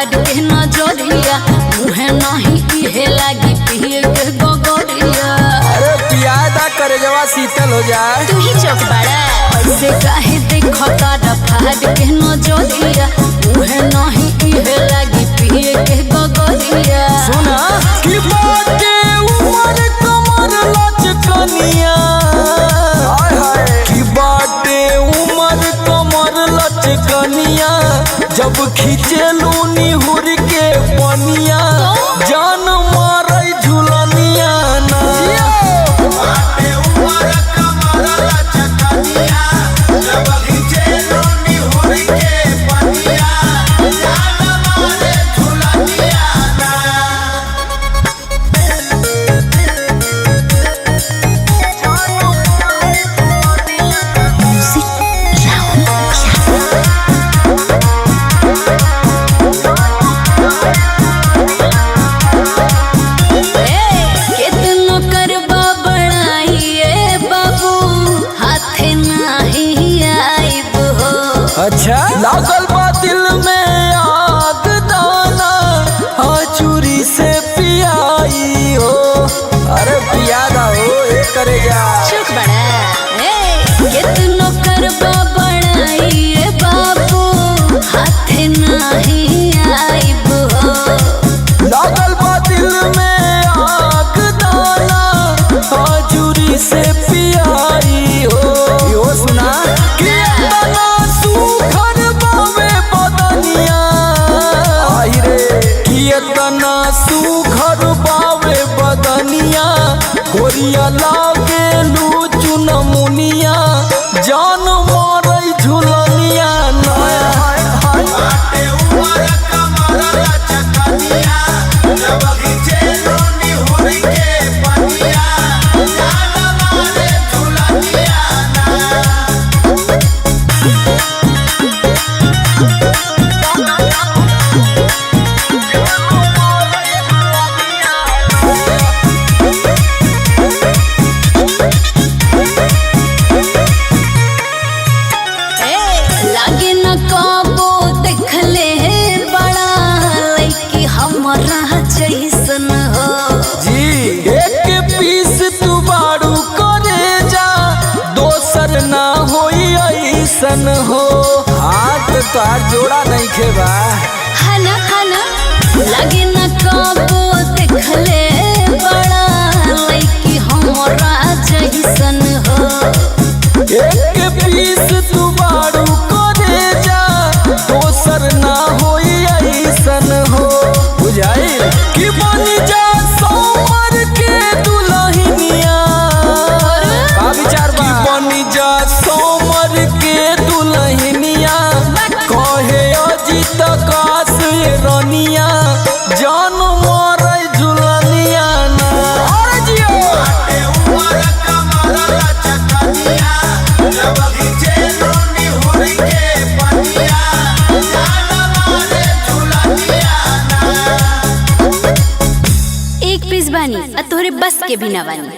फाड़ के नजरिया मुहे नहीं इहे लागी पिए के गोगरिया। अरे पियादा करे जवा शीतल हो जाए। तू ही चौक बड़ा ऐसे काहे देखो तारा फाड़ के नजरिया मुहे नहीं इहे लागी पिए के गोगरिया। सुना कि बाटे उमर कमर लचकनिया, हाय हाय कि बाटे उमर कमर लचकनिया, जब खींचेलू निहुर के पनिया जान मारे झुलनिया ना। बाटे उमर कमर लचकनिया, जब खींचेलू निहुर के पनिया जान मारे झुलनिया ना। कितनो करबा बड़ाइए बाबू हाथे नहीं आइब हो। अच्छा लागल बा दिल में आग दाना, हाँ चूरी से पियाई हो। अरे पियादा हो ए करे जा। चुप बड़ा कितनो करबा बड़ाइए बाबू हाथे नहीं आइब हो। लागल बा दिल में आग दाना, हाँ चूरी से पियाई हो। यो सुना कि तना सुखर बावे बदनिया, आई रे कि तना सुखर बावे बदनिया, गोरिया लागे लू चुनमुनिया जान मारे झुलनिया ना। बाटे उमर कमर लचकनिया, जब खींचेलू निहुर के पनिया जान मारे झुलनिया ना। लागे न काबो देखले बड़ा लइकी हमरा जैसन हो। जी एक पीस तू बाड़ू करे जा, दोसर ना होई ऐसन हो। हाथ तार जोड़ा नहीं खेबा। हना हना लागे न काबो देखले बड़ा लइकी हमरा जैसन हो। एक पीस तू बाड़ू करे जा, दोसर ना होई ऐसन हो। बुझाई कि बनी जा सोमर के दुल्हनिया, का विचार बा? कि बनी जा सोमर के दुल्हनिया, कहे अजित काश रनिया जान मारे झुलनिया ना। अरे जियो बाटे उमर कमर लचकनिया, जब खींचेलू निहुर के पनिया जान मारे झुलनिया ना। एक पीस बानी आ तोहरे बस के भी ना बानी।